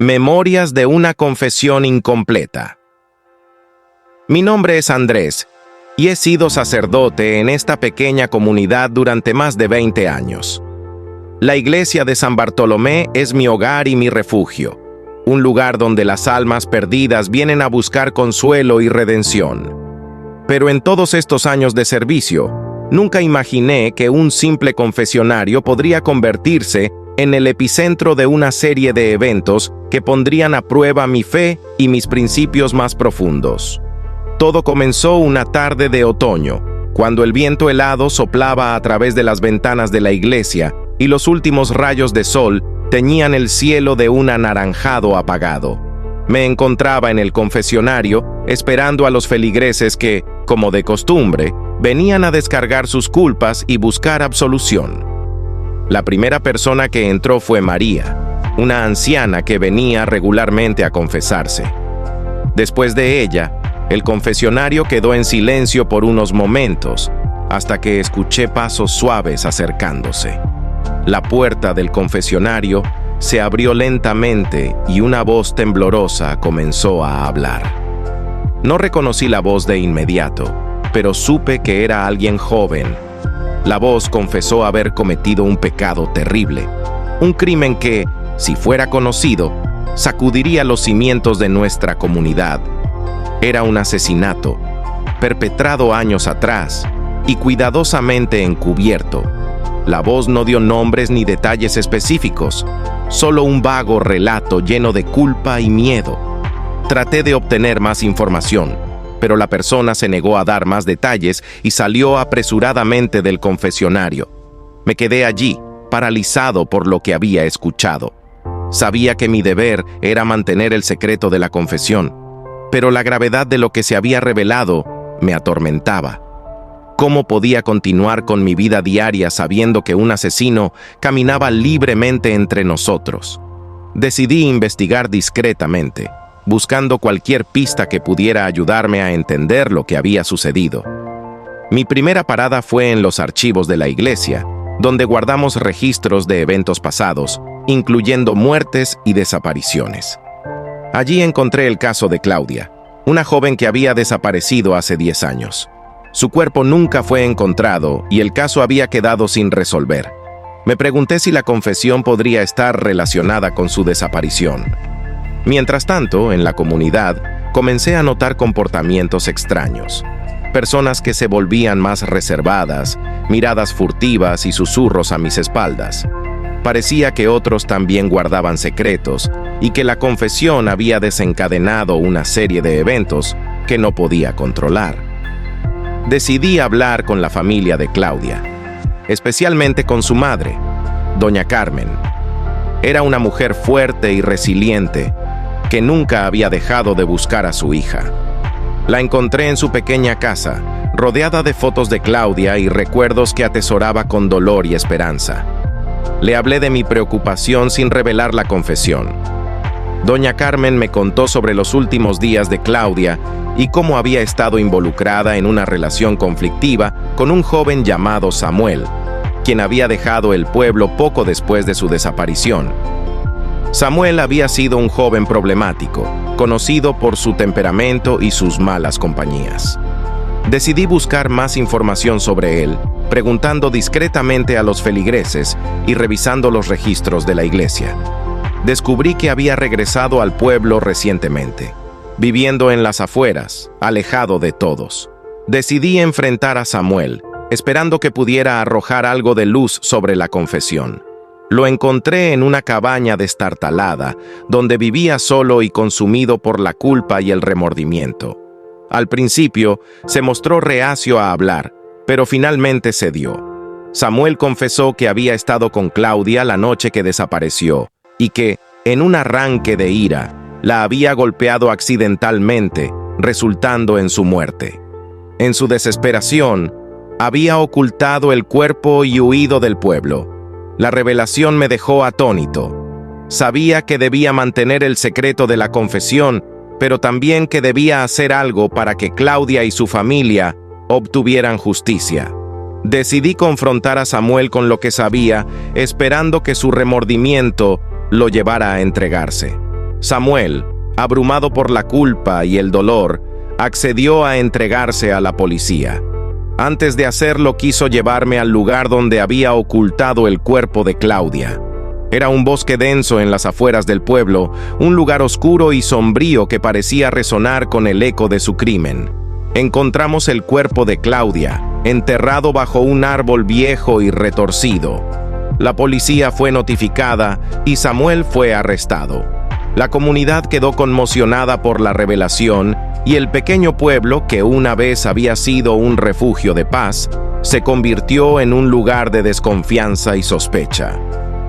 Memorias de una confesión incompleta. Mi nombre es Andrés y he sido sacerdote en esta pequeña comunidad durante más de 20 años. La iglesia de San Bartolomé es mi hogar y mi refugio, un lugar donde las almas perdidas vienen a buscar consuelo y redención. Pero en todos estos años de servicio, nunca imaginé que un simple confesionario podría convertirse en el epicentro de una serie de eventos que pondrían a prueba mi fe y mis principios más profundos. Todo comenzó una tarde de otoño, cuando el viento helado soplaba a través de las ventanas de la iglesia y los últimos rayos de sol teñían el cielo de un anaranjado apagado. Me encontraba en el confesionario esperando a los feligreses que, como de costumbre, venían a descargar sus culpas y buscar absolución. La primera persona que entró fue María, una anciana que venía regularmente a confesarse. Después de ella, el confesionario quedó en silencio por unos momentos, hasta que escuché pasos suaves acercándose. La puerta del confesionario se abrió lentamente y una voz temblorosa comenzó a hablar. No reconocí la voz de inmediato, pero supe que era alguien joven. La voz confesó haber cometido un pecado terrible, un crimen que, si fuera conocido, sacudiría los cimientos de nuestra comunidad. Era un asesinato, perpetrado años atrás y cuidadosamente encubierto. La voz no dio nombres ni detalles específicos, solo un vago relato lleno de culpa y miedo. Traté de obtener más información, pero la persona se negó a dar más detalles y salió apresuradamente del confesionario. Me quedé allí, paralizado por lo que había escuchado. Sabía que mi deber era mantener el secreto de la confesión, pero la gravedad de lo que se había revelado me atormentaba. ¿Cómo podía continuar con mi vida diaria sabiendo que un asesino caminaba libremente entre nosotros? Decidí investigar discretamente, buscando cualquier pista que pudiera ayudarme a entender lo que había sucedido. Mi primera parada fue en los archivos de la iglesia, donde guardamos registros de eventos pasados, incluyendo muertes y desapariciones. Allí encontré el caso de Claudia, una joven que había desaparecido hace 10 años. Su cuerpo nunca fue encontrado y el caso había quedado sin resolver. Me pregunté si la confesión podría estar relacionada con su desaparición. Mientras tanto, en la comunidad, comencé a notar comportamientos extraños. Personas que se volvían más reservadas, miradas furtivas y susurros a mis espaldas. Parecía que otros también guardaban secretos y que la confesión había desencadenado una serie de eventos que no podía controlar. Decidí hablar con la familia de Claudia, especialmente con su madre, doña Carmen. Era una mujer fuerte y resiliente, que nunca había dejado de buscar a su hija. La encontré en su pequeña casa, rodeada de fotos de Claudia y recuerdos que atesoraba con dolor y esperanza. Le hablé de mi preocupación sin revelar la confesión. Doña Carmen me contó sobre los últimos días de Claudia y cómo había estado involucrada en una relación conflictiva con un joven llamado Samuel, quien había dejado el pueblo poco después de su desaparición. Samuel había sido un joven problemático, conocido por su temperamento y sus malas compañías. Decidí buscar más información sobre él, preguntando discretamente a los feligreses y revisando los registros de la iglesia. Descubrí que había regresado al pueblo recientemente, viviendo en las afueras, alejado de todos. Decidí enfrentar a Samuel, esperando que pudiera arrojar algo de luz sobre la confesión. Lo encontré en una cabaña destartalada, donde vivía solo y consumido por la culpa y el remordimiento. Al principio, se mostró reacio a hablar, pero finalmente cedió. Samuel confesó que había estado con Claudia la noche que desapareció y que, en un arranque de ira, la había golpeado accidentalmente, resultando en su muerte. En su desesperación, había ocultado el cuerpo y huido del pueblo. La revelación me dejó atónito. Sabía que debía mantener el secreto de la confesión, pero también que debía hacer algo para que Claudia y su familia obtuvieran justicia. Decidí confrontar a Samuel con lo que sabía, esperando que su remordimiento lo llevara a entregarse. Samuel, abrumado por la culpa y el dolor, accedió a entregarse a la policía. Antes de hacerlo, quiso llevarme al lugar donde había ocultado el cuerpo de Claudia. Era un bosque denso en las afueras del pueblo, un lugar oscuro y sombrío que parecía resonar con el eco de su crimen. Encontramos el cuerpo de Claudia, enterrado bajo un árbol viejo y retorcido. La policía fue notificada y Samuel fue arrestado. La comunidad quedó conmocionada por la revelación y el pequeño pueblo, que una vez había sido un refugio de paz, se convirtió en un lugar de desconfianza y sospecha.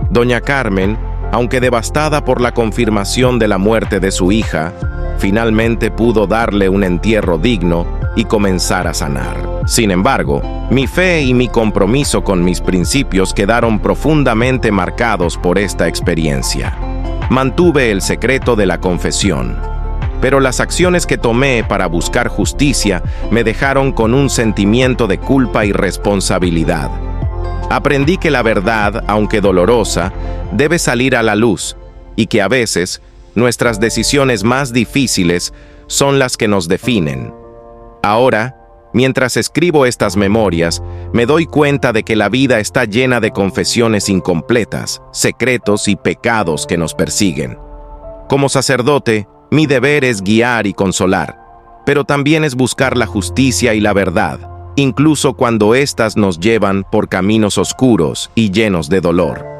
Doña Carmen, aunque devastada por la confirmación de la muerte de su hija, finalmente pudo darle un entierro digno y comenzar a sanar. Sin embargo, mi fe y mi compromiso con mis principios quedaron profundamente marcados por esta experiencia. Mantuve el secreto de la confesión, pero las acciones que tomé para buscar justicia me dejaron con un sentimiento de culpa y responsabilidad. Aprendí que la verdad, aunque dolorosa, debe salir a la luz y que a veces nuestras decisiones más difíciles son las que nos definen. Ahora, mientras escribo estas memorias, me doy cuenta de que la vida está llena de confesiones incompletas, secretos y pecados que nos persiguen. Como sacerdote, mi deber es guiar y consolar, pero también es buscar la justicia y la verdad, incluso cuando éstas nos llevan por caminos oscuros y llenos de dolor.